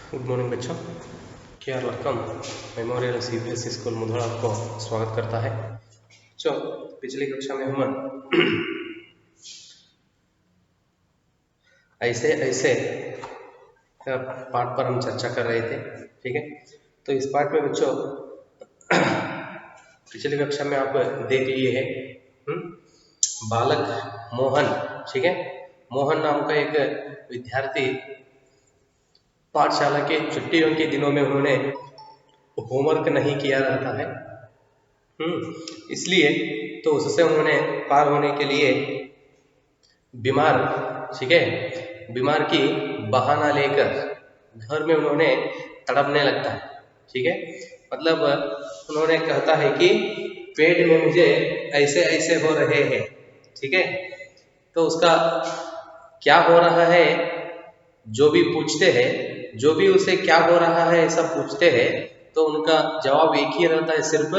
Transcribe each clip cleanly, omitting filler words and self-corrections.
Good morning बच्चों। KR Lakkam memorial CBSE school Mudhol आपको स्वागत करता है। बच्चों, पिछली कक्षा में हम ऐसे ऐसे पाठ पर हम चर्चा कर रहे थे। ठीक है, तो इस पाठ में बच्चों पिछली कक्षा में आप देख लिए हैं बालक मोहन। ठीक है, मोहन नाम का एक विद्यार्थी पाठशाला के छुट्टियों के दिनों में उन्होंने होमवर्क नहीं किया रहता है। इसलिए तो उससे उन्होंने पार होने के लिए बीमार, ठीक है, बीमार की बहाना लेकर घर में उन्होंने तड़पने लगता है। ठीक है, मतलब उन्होंने कहता है कि पेट में मुझे ऐसे ऐसे हो रहे हैं। ठीक है, तो उसका क्या हो रहा है, जो भी पूछते हैं, जो भी उसे क्या हो रहा है ऐसा पूछते हैं, तो उनका जवाब एक ही रहता है, सिर्फ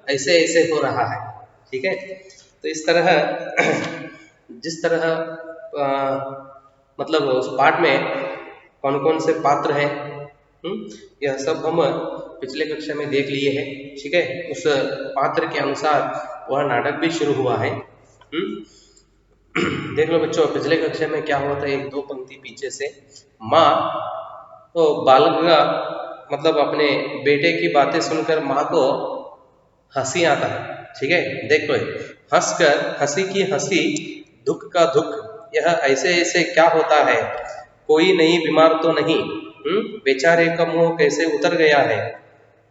ऐसे ऐसे हो रहा है। ठीक है, तो इस तरह जिस तरह मतलब उस पाठ में कौन कौन से पात्र हैं, यह सब हम पिछले कक्षा में देख लिए हैं। ठीक है, उस पात्र के अनुसार वह नाटक भी शुरू हुआ है। देख लो बच्चों, पिछले कक्षा में क्या हुआ था, एक दो पंक्ति पीछे से माँ तो बालक का मतलब अपने बेटे की बातें सुनकर माँ को हंसी आता है। ठीक है, देखो हंसकर, हंसी की हंसी, दुख का दुख, यह ऐसे ऐसे क्या होता है, कोई नहीं बीमार तो नहीं, बेचारे का मुंह कैसे उतर गया है,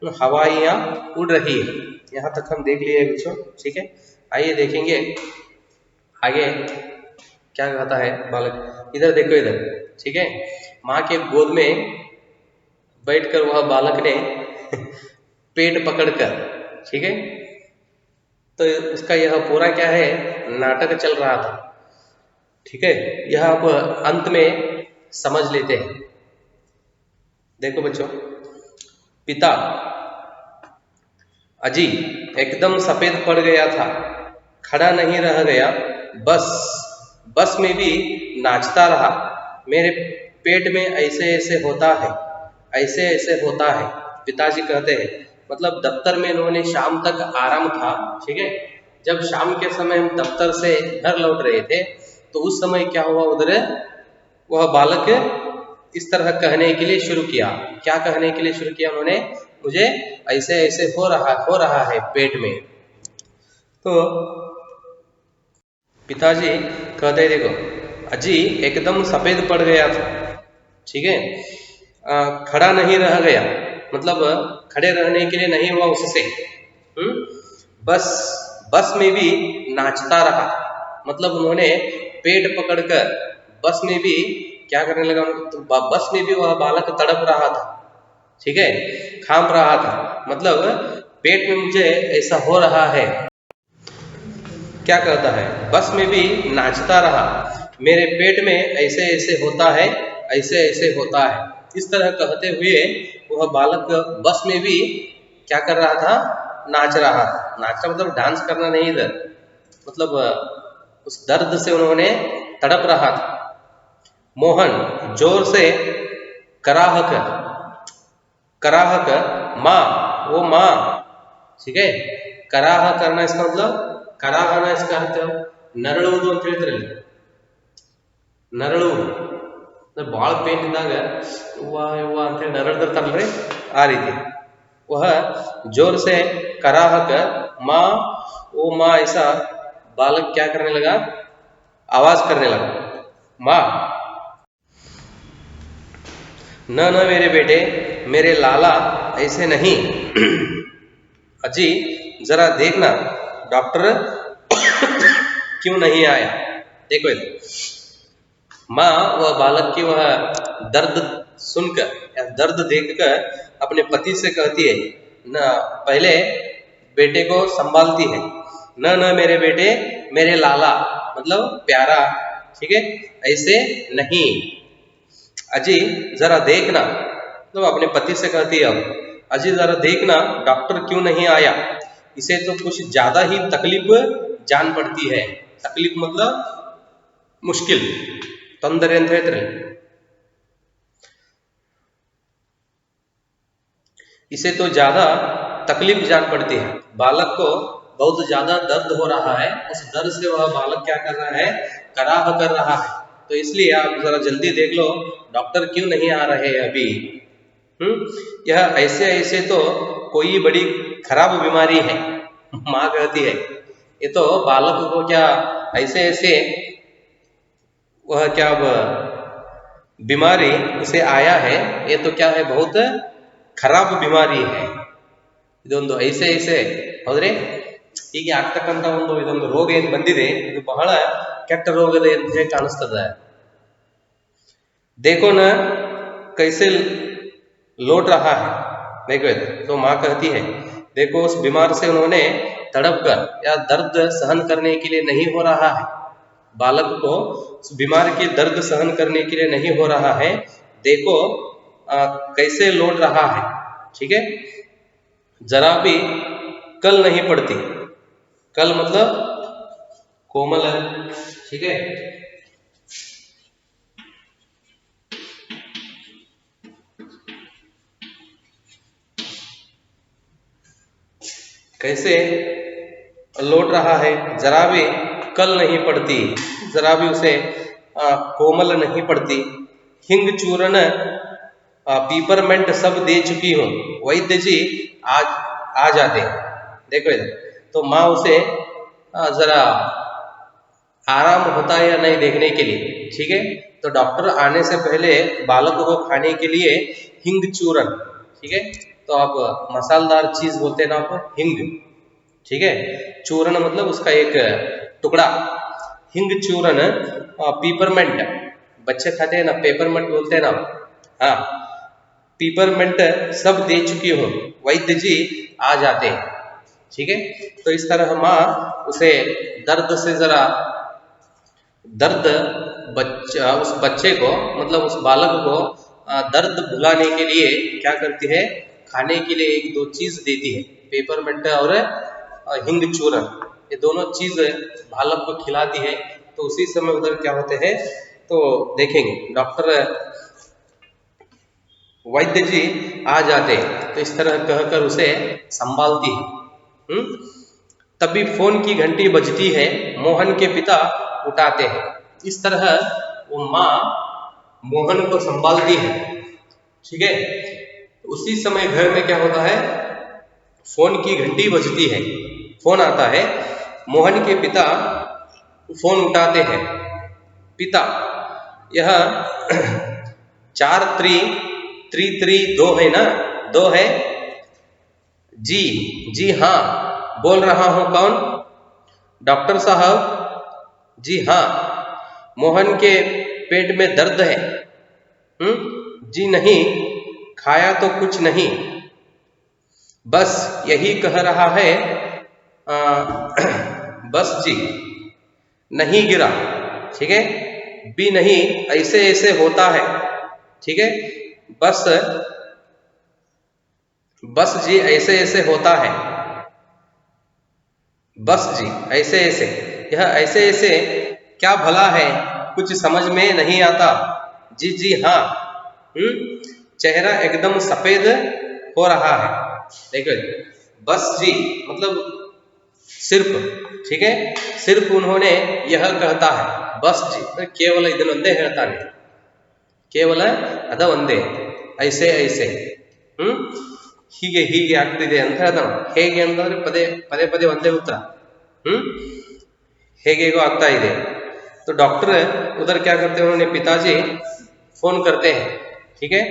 हवाइयाँ उड़ रही है। यहाँ तक हम देख लिए बच्चों। ठीक है, आइए देखेंगे आगे क्या कहता है बालक। इधर देखो इधर। ठीक है, माँ के गोद में बैठकर वह बालक ने पेट पकड़कर, ठीक है, तो उसका यह पूरा क्या है, नाटक चल रहा था। ठीक है, यह आप अंत में समझ लेते हैं। देखो बच्चों, पिता अजी एकदम सफेद पड़ गया था, खड़ा नहीं रह गया, बस में भी नाचता रहा, मेरे पेट में ऐसे ऐसे होता है, ऐसे ऐसे होता है, पिताजी कहते हैं। मतलब दफ्तर में इन्होंने शाम तक आराम था। ठीक है, जब शाम के समय हम दफ्तर से घर लौट रहे थे, तो उस समय क्या हुआ, उधर वह बालक इस तरह कहने के लिए शुरू किया। क्या कहने के लिए शुरू किया उन्होंने, मुझे ऐसे ऐसे हो रहा है पेट में। तो पिताजी कहते हैं, देखो अजी एकदम सफेद पड़ गया था। ठीक है, खड़ा नहीं रह गया, मतलब खड़े रहने के लिए नहीं हुआ उससे। बस में भी नाचता रहा, मतलब उन्होंने पेट पकड़कर बस में भी क्या करने लगा, तो बस में भी वह बालक तड़प रहा था। ठीक है, खाम रहा था, मतलब पेट में मुझे ऐसा हो रहा है। क्या कहता है, बस में भी नाचता रहा, मेरे पेट में ऐसे ऐसे होता है, ऐसे ऐसे होता है। इस तरह कहते हुए वह बालक बस में भी क्या कर रहा था, नाच रहा था। नाचना मतलब डांस करना नहीं, इधर मतलब उस दर्द से उन्होंने तड़प रहा था। मोहन जोर से कराह कर माँ, वो माँ। ठीक है, कराह करना इसका मतलब, कराहನ इसका अर्थ ನರಳುವುದು ಅಂತ ಹೇಳ್ತಿರಲ್ಲ, ನರಳುವುದು ಭಾಳ ಪೇನ್ ಇದ್ದಾಗ ಯವ್ವ ಯವ್ವ ಅಂತ ಹೇಳಿ ನರಳ್ತಿರ್ತಾರಲ್ರಿ, ಆ ರೀತಿ वह जोर से कराह कर माँ, ओ माँ, ऐसा बालक क्या करने लगा, आवाज करने लगा, माँ। न मेरे बेटे, मेरे लाला, ऐसे नहीं। अजी जरा देखना डॉक्टर क्यों नहीं आया। देखो माँ वह बालक की वह दर्द सुनकर या दर्द देखकर अपने पति से कहती है, न पहले बेटे को संभालती है, न मेरे बेटे, मेरे लाला, मतलब प्यारा। ठीक है, ऐसे नहीं। अजी जरा देखना, मतलब अपने पति से कहती है, अब अजी जरा देखना डॉक्टर क्यों नहीं आया, इसे तो कुछ ज्यादा ही तकलीफ जान पड़ती है। तकलीफ मतलब मुश्किल, ತೊಂದರೆ ಅಂತ ಹೇಳ್ತಾರೆ। इसे तो ज्यादा तकलीफ जान पड़ती है, बालक को बहुत ज्यादा दर्द हो रहा है, उस दर्द से वह बालक क्या कर रहा है, कराह कर रहा है। तो इसलिए आप जरा जल्दी देख लो डॉक्टर क्यों नहीं आ रहे अभी। यह ऐसे ऐसे तो कोई बड़ी खराब बीमारी है, माँ कहती है। ये तो बालक को क्या ऐसे ऐसे वह क्या बीमारी उसे आया है, ये तो क्या है, बहुत ಖರಾಬ್ बीमारी है। ಇದೊಂದು ಐಸೆ ಐಸೆ ಹೌದ್ರಿ, ಹೀಗೆ ಆಗ್ತಕ್ಕಂಥ ಇದೊಂದು ರೋಗ ಏನು ಬಂದಿದೆ, ಇದು ಬಹಳ ಕೆಟ್ಟ ರೋಗದ ಅಂತ ಹೇಳಿ ಕಾಣಿಸ್ತದೆ। देखो ना कैसे लौट रहा है, देखो तो माँ कहती है देखो उस बीमार से उन्होंने तड़प कर या दर्द सहन करने के लिए नहीं हो रहा है, बालक को उस बीमार के दर्द सहन करने के लिए नहीं हो रहा है, देखो कैसे लौट रहा है। ठीक है, जरा भी कल नहीं पड़ती, कल मतलब कोमल है। ठीक है, कैसे लौट रहा है, जरा भी कल नहीं पड़ती, जरा भी उसे कोमल नहीं पड़ती। हिंग चूर्ण पीपरमेंट सब दे चुकी हूँ, वैद्य जी आज आ जाते। देखो इधर तो माँ उसे जरा आराम होता है या नहीं देखने के लिए, ठीक है, तो डॉक्टर आने से पहले बालक को खाने के लिए हिंग चूर्ण, ठीक है, तो आप मसालेदार चीज बोलते हैं ना आप, हिंग, ठीक है, चूर्ण मतलब उसका एक टुकड़ा, हिंग चूर्ण पीपरमेंट, बच्चे खाते हैं ना, पेपरमेंट बोलते हैं ना, हाँ, पीपरमेंट सब दे चुकी हूँ, वैद्य जी आ जाते हैं। ठीक है, तो इस तरह माँ उसे दर्द से जरा दर्द उस बच्चे को मतलब उस बालक को दर्द भुलाने के लिए क्या करती है, खाने के लिए एक दो चीज देती है, पेपरमेंट और हिंग चूर्ण, ये दोनों चीज बालक को खिलाती है। तो उसी समय उधर क्या होते हैं, तो देखेंगे डॉक्टर वैद्य जी आ जाते हैं, तो इस तरह कहकर उसे संभालती है। तभी फोन की घंटी बजती है, मोहन के पिता उठाते हैं। इस तरह वो माँ मोहन को संभालती है। ठीक है, उसी समय घर में क्या होता है, फोन की घंटी बजती है, फोन आता है, मोहन के पिता फोन उठाते हैं। पिता, यह 4-3-3-3-2 है ना, 2 है जी, जी हाँ, बोल रहा हूं, कौन, डॉक्टर साहब, जी हाँ, मोहन के पेट में दर्द है, जी नहीं, खाया तो कुछ नहीं, बस यही कह रहा है, बस जी, नहीं गिरा, ठीक है, भी नहीं, ऐसे ऐसे होता है, ठीक है, बस बस जी ऐसे ऐसे होता है, बस जी ऐसे ऐसे, यह ऐसे ऐसे क्या भला है, कुछ समझ में नहीं आता, जी जी हाँ, चेहरा एकदम सफेद हो रहा है। देखो बस जी मतलब सिर्फ, ठीक है, सिर्फ उन्होंने यह कहता है, बस जी केवल ಇದನ್ನ ಒಂದೇ ಹೇಳ್ತಾನೆ, ಕೇವಲ ಅದ ಒಂದೇ, ಐಸೆ ಐಸೆ, ಹೀಗೆ ಹೀಗೆ ಆಗ್ತಿದೆ ಅಂತ ಹೇಳ್ತಾನೆ। ಹೇಗೆ ಅಂತಂದ್ರೆ ಪದೇ ಪದೇ ಪದೇ ಒಂದೇ ಉತ್ತರ, ಹೇಗೇಗೋ ಆಗ್ತಾ ಇದೆ। तो डॉक्टर उधर क्या करते हैं, उन्होंने पिताजी फोन करते हैं। ठीक है,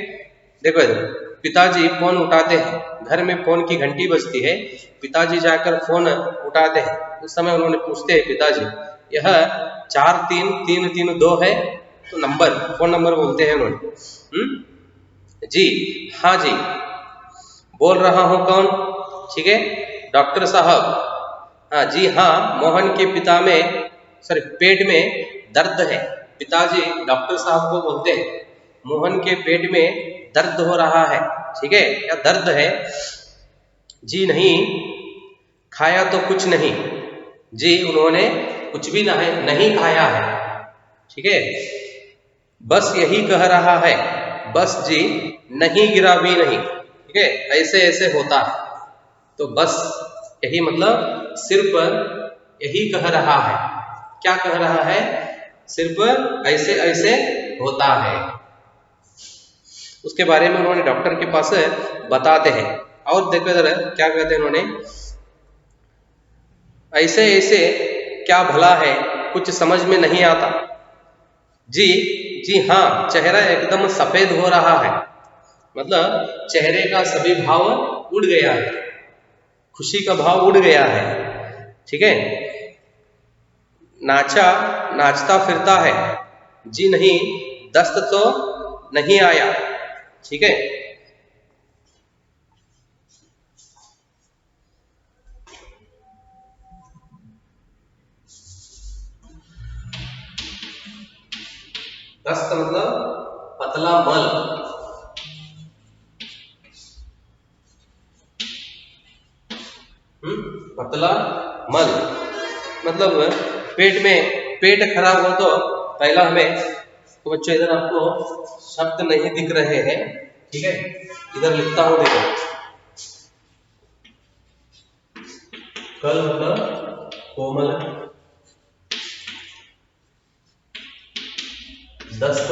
देखो इधर पिताजी फोन उठाते हैं, घर में फोन की घंटी बजती है, पिताजी जाकर फोन उठाते हैं। उस समय उन्होंने पूछते हैं पिताजी, यह 4-3-3-3-2 है, तो नंबर, फोन नंबर बोलते हैं उन्होंने। जी हाँ जी, बोल रहा हूँ, कौन, ठीक है, डॉक्टर साहब, हाँ जी हाँ, मोहन के पिता में सॉरी पेट में दर्द है, पिताजी डॉक्टर साहब को बोलते हैं, मोहन के पेट में दर्द हो रहा है, ठीक है, या दर्द है, जी नहीं, खाया तो कुछ नहीं, जी उन्होंने कुछ भी नहीं खाया है, ठीक है, बस यही कह रहा है, बस जी नहीं गिरा भी नहीं, ठीक ठीक है, ऐसे ऐसे होता है। तो बस यही मतलब सिर पर यही कह रहा है। क्या कह रहा है? सिर पर ऐसे ऐसे होता है। उसके बारे में उन्होंने डॉक्टर के पास बताते हैं। और देखो इधर क्या कहते हैं उन्होंने, ऐसे ऐसे क्या भला है, कुछ समझ में नहीं आता। जी जी हाँ, चेहरा एकदम सफेद हो रहा है, मतलब चेहरे का सभी भाव उड़ गया है, खुशी का भाव उड़ गया है। ठीक है। नाचा नाचता फिरता है, जी नहीं दस्त तो नहीं आया। ठीक है। दस्त मतलब पतला मल। पतला मल मतलब पेट में, पेट खराब हो तो पहला हमें, तो बच्चों इधर आपको शब्द नहीं दिख रहे हैं, ठीक है, इधर लिखता हूं देखो। कल मतलब कोमल, दस्त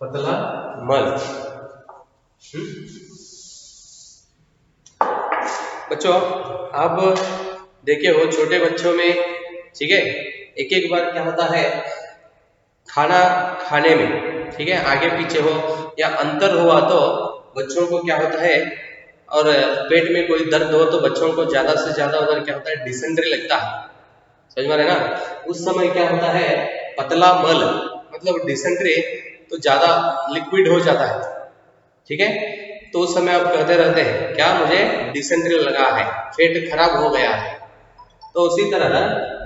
पतला मल। बच्चों आप देखे हो छोटे बच्चों में, ठीक है, एक एक बार क्या होता है खाना खाने में, ठीक है, आगे पीछे हो या अंतर हुआ तो बच्चों को क्या होता है, और पेट में कोई दर्द हो तो बच्चों को ज्यादा से ज्यादा उधर क्या होता है, डिसेंट्री लगता है। समझ में आ रहा है ना? उस समय क्या होता है, पतला मल मतलब डिसेंट्री तो ज्यादा लिक्विड हो जाता है। ठीक है। तो उस समय आप कहते रहते हैं क्या, मुझे डिसेंट्री लगा है, पेट खराब हो गया है। तो उसी तरह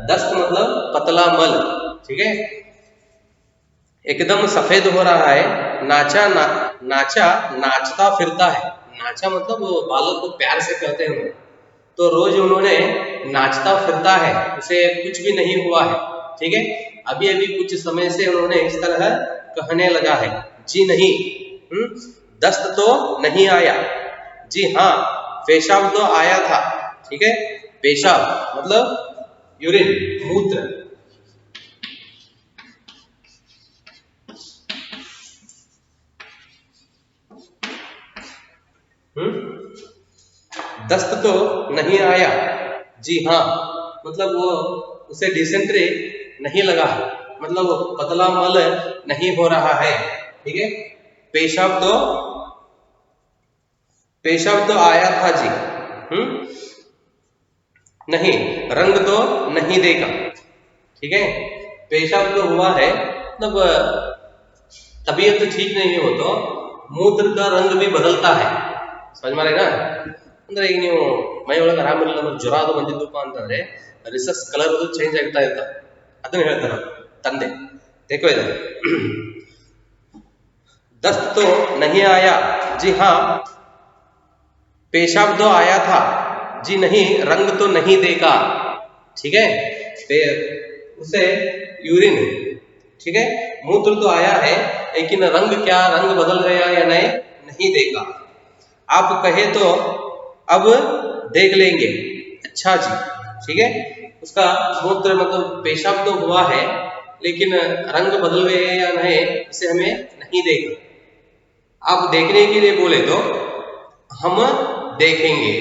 दस्त मतलब पतला मल, ठीक है, एकदम सफेद हो रहा है। नाचा नाचता फिरता है। नाचा मतलब वो बालक को प्यार से कहते हैं, तो रोज उन्होंने नाचता फिरता है, उसे कुछ भी नहीं हुआ है। ठीक है। अभी अभी कुछ समय से उन्होंने इस तरह कहने लगा है, जी नहीं दस्त तो नहीं आया, जी हाँ पेशाब तो आया था। ठीक है। पेशाब मतलब यूरिन, मूत्र। दस्त तो नहीं आया, जी हाँ मतलब वो उसे डिसेंट्री नहीं लगा, मतलब वो पतला मल नहीं हो रहा है। ठीक है। पेशाब तो आया था जी, नहीं रंग तो नहीं देगा। ठीक है। पेशाब तो हुआ है, मतलब तबीयत ठीक नहीं हो तो मूत्र का रंग भी बदलता है। समझ में ना? ಅಂದ್ರೆ ಈಗ ನೀವು ಮೈ ಒಳಗೆ ಆರಾಮಿಲ್ಲ ಅಂದ್ರೆ ಜ್ವರ ಅದು ಬಂದಿದ್ದಪ್ಪ ಅಂತಂದ್ರೆ ರಿಸಸ್ ಕಲರ್ ಅದು ಚೇಂಜ್ ಆಗ್ತಾ ಇರ್ತಾರೆ, ಅದನ್ನ ಹೇಳ್ತಾರೆ ತಂದೆ। देखो इधर दस्त तो नहीं आया, जी हाँ पेशाब तो आया था, जी नहीं रंग तो नहीं देखा। ठीक है। उसे यूरिन, ठीक है, मूत्र तो आया है लेकिन रंग क्या, रंग बदल गया या नहीं देखा। आप कहे तो अब देख लेंगे। अच्छा जी। ठीक है। उसका मूत्र मतलब पेशाब तो हुआ है लेकिन रंग बदल गए या नहीं इसे हमें नहीं देखा। आप देखने के लिए बोले तो हम देखेंगे।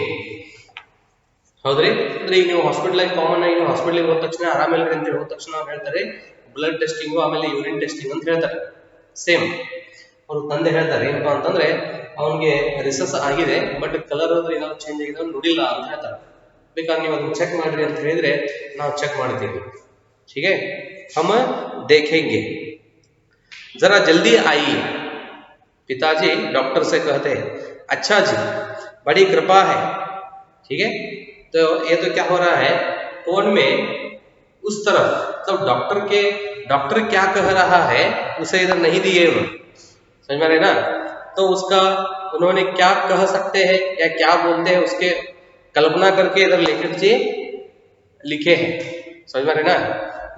ಹೌದ್ರಿ? ಅಂದ್ರೆ ಈಗ ನೀವು ಹಾಸ್ಪಿಟಲ್ ಆಗಿ ಕಾಮನ್ ಆಗಿ ನೀವು ಹಾಸ್ಪಿಟಲ್ ಹೋದ ತಕ್ಷಣ ಆರಾಮಿಲ್ಲ ಅಂತ ಹೋದ ತಕ್ಷಣ ಅವ್ರು ಹೇಳ್ತಾರೆ ಬ್ಲಡ್ ಟೆಸ್ಟಿಂಗ್ ಆಮೇಲೆ ಯೂರಿನ್ ಟೆಸ್ಟಿಂಗ್ ಅಂತ ಹೇಳ್ತಾರೆ। ಸೇಮ್ ಅವ್ರ ತಂದೆ ಹೇಳ್ತಾರೆ ಏನಪ್ಪಾ ಅಂತಂದ್ರೆ ಅವನಿಗೆ ರಿಸಸ್ ಆಗಿದೆ ಬಟ್ ಕಲರ್ ಅಂದ್ರೆ ಏನಾದ್ರು ಚೇಂಜ್ ಆಗಿದೆ ಅವ್ನು ನೋಡಿಲ್ಲ ಅಂತ ಹೇಳ್ತಾರೆ। ಬೇಕಾದ್ರೆ ನೀವು ಅದನ್ನ ಚೆಕ್ ಮಾಡ್ರಿ ಅಂತ ಹೇಳಿದ್ರೆ ನಾವು ಚೆಕ್ ಮಾಡ್ತೀವಿ। ठीक है। हम देखेंगे, जरा जल्दी आइए। पिताजी डॉक्टर से कहते हैं अच्छा जी बड़ी कृपा है। ठीक है। तो ये तो क्या हो रहा है फोन में उस तरफ, तो डॉक्टर क्या कह रहा है उसे इधर नहीं दिए उन्होंने। समझ में आ रहे ना? तो उसका उन्होंने क्या कह सकते हैं या क्या बोलते हैं उसके कल्पना करके इधर लेखक जी लिखे हैं। समझ में आ रहे ना?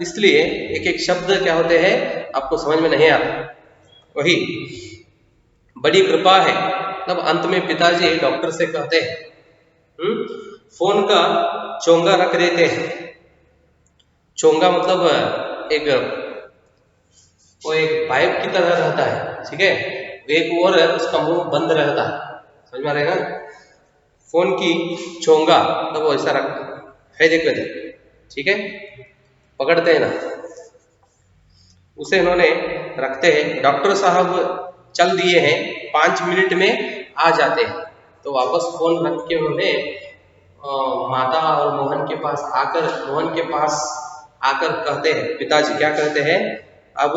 इसलिए एक एक शब्द क्या होते हैं आपको समझ में नहीं आता। वही बड़ी कृपा है, तब अंत में पिताजी डॉक्टर से कहते हैं फोन का चोंगा रख देते हैं। चोंगा मतलब एक वो एक पाइप की तरह रहता है, ठीक है, एक और उसका मुंह बंद रहता है, समझ में आ रहेगा। फोन की चोंगा मतलब वो ऐसा रख है, देखो ठीक है, पकड़ते हैं ना, उसे इन्होंने रखते हैं। डॉक्टर साहब चल दिए हैं, 5 मिनट में आ जाते हैं। तो वापस फोन रख के उन्होंने माता और मोहन के पास आकर कहते हैं, पिताजी क्या कहते हैं, अब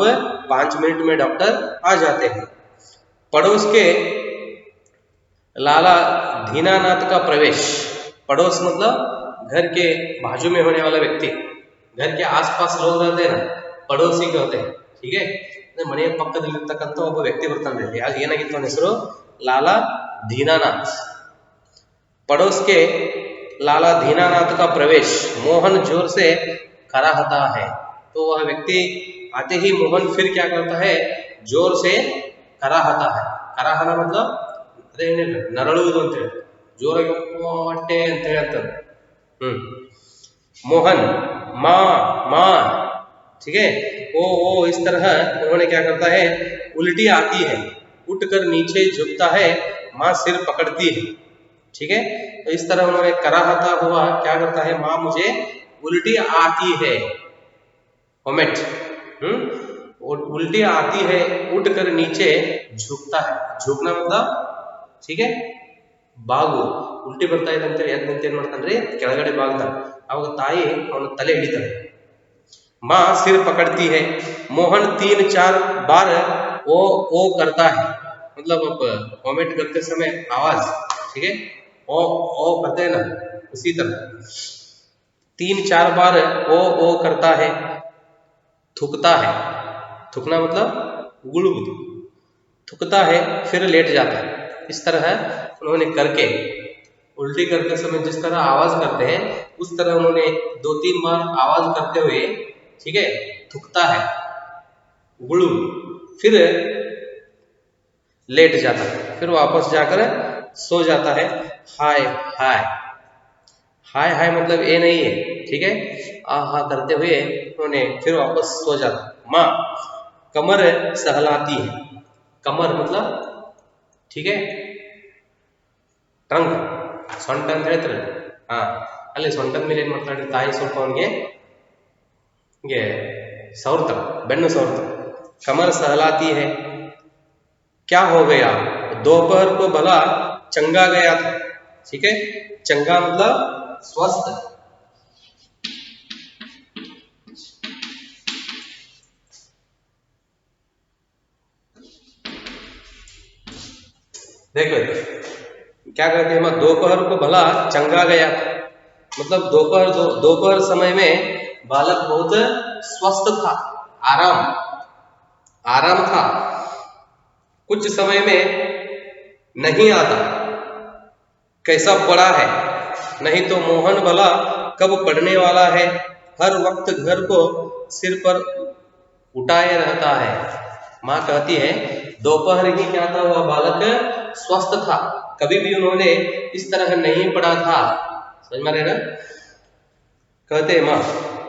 5 मिनट में डॉक्टर आ जाते हैं। पड़ोस के लाला दीनानाथ का प्रवेश, पड़ोस मतलब घर के बाजू में होने वाला व्यक्ति, घर के आसपास लोग रहते हैं ना, पड़ोसी कहते हैं, ठीक है। ಮನೆಯ ಪಕ್ಕದಲ್ಲಿರ್ತಕ್ಕಂಥ ಒಬ್ಬ ವ್ಯಕ್ತಿ ಬರ್ತಾನೆ, ಏನಾಗಿತ್ತು ಅವನ ಹೆಸರು, लाला दीनानाथ। पड़ोस के लाला दीनानाथ का प्रवेश, मोहन जोर से कराहता है। तो वह व्यक्ति आते ही मोहन फिर क्या करता है, जोर से कराहता है। कराहना मतलब ಅದೇನಿಲ್ಲ ನರಳುವುದು ಅಂತ ಹೇಳಿ, ಜೋರಾಗಿ ಹೊಟ್ಟೆ ಅಂತ ಹೇಳ್ತಾರೆ। मोहन माँ माँ, ठीक है, ओ इस तरह उन्होंने क्या करता है, उल्टी आती है, उठकर नीचे झुकता है, माँ सिर पकड़ती है, ठीक है। तो इस तरह उन्होंने कराहता हुआ क्या करता है, माँ मुझे उल्टी आती है, वोमिट, उल्टी आती है, उठकर नीचे झुकता है। झुकना मतलब, ठीक है, ಬಾಗು, ಉಲ್ಟಿ ಬರ್ತಾ ಇದೆ ಅಂತೇಳಿ ಎದ್ದು ನಿಂತು ಏನ್ ಮಾಡ್ತಾನ್ರಿ, ಕೆಳಗಡೆ ಬಾಗ್ತಾನೆ, ಅವಾಗ ತಾಯಿ ಅವನ ತಲೆ ಹಿಡಿತಾನೆ। माँ सिर पकड़ती है, मोहन 3-4 बार ओ करता है, मतलब वॉमिट करते समय आवाज, ठीक है, ओ करते हैं ना, उसी तरह 3-4 बार ओ करता है। थूकता है, थूकना मतलब गुड़गुड़, थूकता है, फिर लेट जाता है। इस तरह उन्होंने करके, उल्टी करते समय जिस तरह आवाज करते हैं उस तरह उन्होंने 2-3 बार आवाज करते हुए, ठीक है, थूकता है, गुड़ू, फिर लेट जाता है, फिर वापस जाकर सो जाता है। हाय हाय, हाय हाय मतलब ये नहीं है, ठीक है, आहा करते हुए उन्होंने फिर वापस सो जाता। माँ कमर सहलाती है, कमर मतलब, ठीक है, ಟ್ರಂಕ್, ಸೊಂಟ ಅಂತ ಹೇಳ್ತಾರೆ, ಅಲ್ಲಿ ಸೊಂಟದ ಮೇಲೆ ಏನ್ ಮಾಡ್ತಾರೆ, ತಾಯಿ ಸ್ವಲ್ಪ ಅವನಿಗೆ ಹಿಂಗೆ ಸವರ್ತಾರೆ, ಬೆನ್ನು ಸವರ್ತಾರೆ। कमर सहलाती है, क्या हो गया, दोपहर को भला चंगा गया था, ठीक है, चंगा मतलब स्वस्थ। देखो क्या कहते हैं, दोपहर को भला चंगा गया, मतलब दोपहर समय में बालक बहुत स्वस्थ था, आराम था। कुछ समय में नहीं आता, कैसा पड़ा है, नहीं तो मोहन भला कब पढ़ने वाला है, हर वक्त घर को सिर पर उठाए रहता है। माँ कहती है दोपहर ही क्या था, वह बालक स्वस्थ था, कभी भी उन्होंने इस तरह नहीं पढ़ा था, समझ में रहे ना। कहते हैं माँ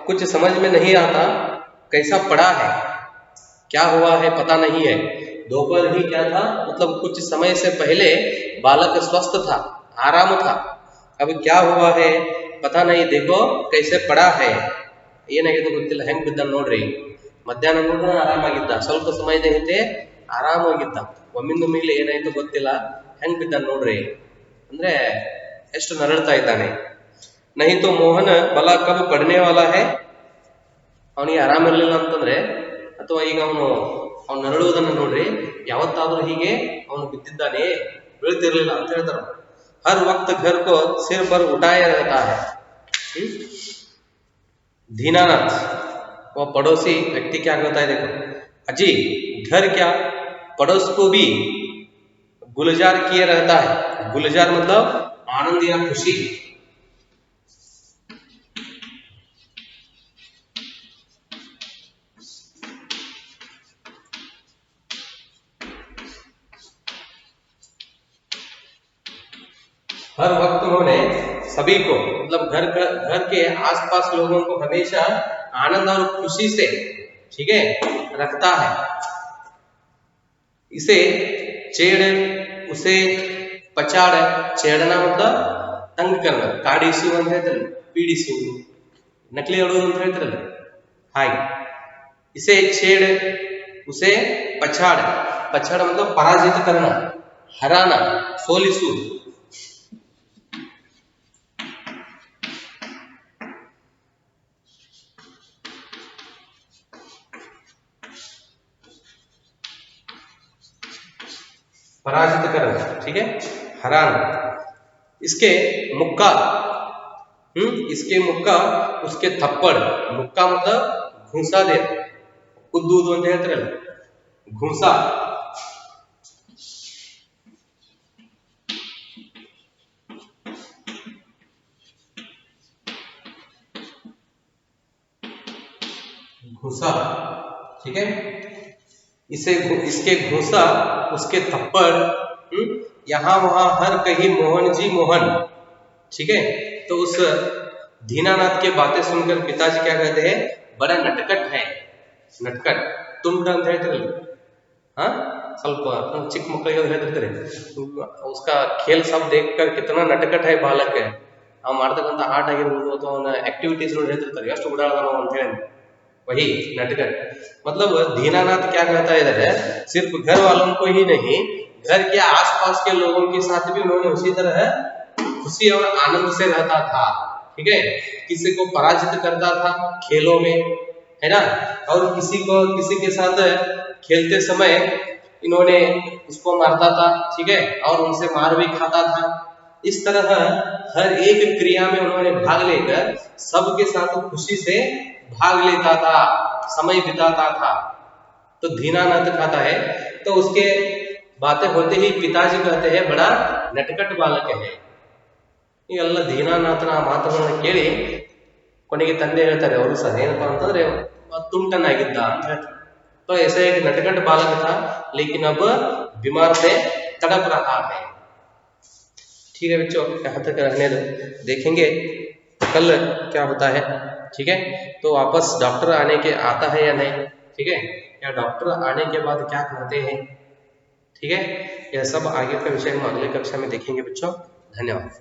कुछ समझ में नहीं आता, कैसा पढ़ा है, क्या हुआ है पता नहीं है। दोपहर ही क्या था, मतलब कुछ समय से पहले बालक स्वस्थ था, आराम था, अब क्या हुआ है पता नहीं, देखो कैसे पड़ा है। ಏನಾಗಿದೆ ಗೊತ್ತಿಲ್ಲ, ಹೆಂಗ್ ಬಿದ್ದ ನೋಡ್ರಿ, ಮಧ್ಯಾಹ್ನ ನೋಡ್ರ ಆರಾಮಾಗಿದ್ದ, ಸ್ವಲ್ಪ ಸಮಯದ ಹಿಂದೆ ಆರಾಮಾಗಿದ್ದ, ಒಮ್ಮಿಂದೊಮ್ಮಿಗ್ಲೆ ಏನಾಯ್ತು ಗೊತ್ತಿಲ್ಲ, ಹೆಂಗ್ ಬಿದ್ದ ನೋಡ್ರಿ ಅಂದ್ರೆ ಎಷ್ಟು ನರಳ್ತಾ ಇದ್ದಾನೆ। नहीं तो मोहन भला कब पढ़ने वाला है, ಅವನಿಗೆ ಆರಾಮಿರ್ಲಿಲ್ಲ ಅಂತಂದ್ರೆ, ಅಥವಾ ಈಗ ಅವನು ನರಳುವುದನ್ನು ನೋಡ್ರಿ, ಯಾವತ್ತಾದ್ರೂ ಹೀಗೆ ಅವನು ಬಿದ್ದಿದ್ದಾನೆ, ಬೀಳ್ತಿರ್ಲಿಲ್ಲ ಅಂತ ಹೇಳ್ತಾರೆ। हर वक्त घर को सिर पर उठाए रहता है। दीनानाथ वो पड़ोसी व्यक्ति क्या कहता है, देखो अजी घर क्या पड़ोस को भी गुलजार किए रहता है। गुलजार मतलब आनंद या खुशी। हर वक्त उन्होंने सभी को मतलब घर के आसपास लोगों को हमेशा आनंद और खुशी से, ठीक है, रखता है। इसे छेड़ उसे पछाड़, छेड़ना मतलब तंग करना, ಕಾಡಿಸುವ ಅಂತ ಹೇಳ್ತಾರೆ, ಪೀಡಿಸುವುದು, ನಕಲಿ ಆಡೋದು ಅಂತ ಹೇಳ್ತಾರಲ್ಲ ಹಾಗೆ. इसे छेड़ उसे पछाड़, पछाड़ मतलब पराजित करना, हराना, सोलिसुವುದು. पराजित करना, ठीक है, हराना. इसके मुक्का, इसके मुक्का उसके थप्पड़, मुक्का मतलब घूसा दे, कुद्दूದು ಅಂತ ಹೇಳ್ತಾರಲ್ಲ घूसा. घूसा, ठीक है. इसके घूसा उसके थप्पड़, यहां वहां हर कहीं मोहन जी मोहन, ठीक है. तो उस दीनानाथ के बातें सुनकर पिताजी क्या कहते हैं, बड़ा नटखट है, नटखट ತುಂಟ ಅಂತ ಹೇಳ್ತಿರಲ್ಲ, ಸ್ವಲ್ಪ ಚಿಕ್ಕ ಮಕ್ಕಳಿಗೆ ಹೇಳ್ತಿರ್ತಾರೆ, उसका खेल सब देखकर कितना नटखट है बालक है, ಅವ ಮಾಡ್ತಕ್ಕಂಥ ಆಟ ಆಗಿರ್ಬೋದು ಅಥವಾ ಅವನ ಆಕ್ಟಿವಿಟೀಸ್ ನೋಡಿ ಹೇಳ್ತಿರ್ತಾರೆ ಎಷ್ಟು ಉಡಾಳದಾನೋ ಅಂತ ಹೇಳಿ. वही नटखट मतलब दीनानाथ क्या कहता है, सिर्फ घर वालों को ही नहीं, घर के आसपास के लोगों के साथ भी उन्होंने उसी तरह खुशी और आनंद से रहता था, ठीक है. किसी को पराजित करता था खेलों में, है ना, और किसी के साथ खेलते समय इन्होंने उसको मारता था, ठीक है, और उनसे मार भी खाता था. इस तरह हर एक क्रिया में उन्होंने भाग लेकर सबके साथ खुशी से भाग लेता था, समय बिताता था. तो दीनानाथ खाता है, तो उसके बातें होते ही पिताजी कहते हैं बड़ा नटखट बालक है. ಎಲ್ಲ ದೀನಾನಾಥನ ಮಾತುಗಳನ್ನು ಕೇಳಿ ಕೊನೆಗೆ ತಂದೆ ಹೇಳ್ತಾರೆ, ಅವರು ಸಹ ಏನಪ್ಪಾ ಅಂತಂದ್ರೆ ತುಂಟನಾಗಿದ್ದ ಅಂತ ಹೇಳ್ತಾರೆ. तो ऐसा एक नटखट बालक था लेकिन अब बीमार से तड़प रहा है. ठीक है बच्चों, यहाँ तक रहने दो, देखेंगे कल क्या होता है, ठीक है. तो वापस डॉक्टर आने के आता है या नहीं, ठीक है, या डॉक्टर आने के बाद क्या कहते हैं, ठीक है, यह सब आगे का विषय हम अगले कक्षा में देखेंगे बच्चों. धन्यवाद.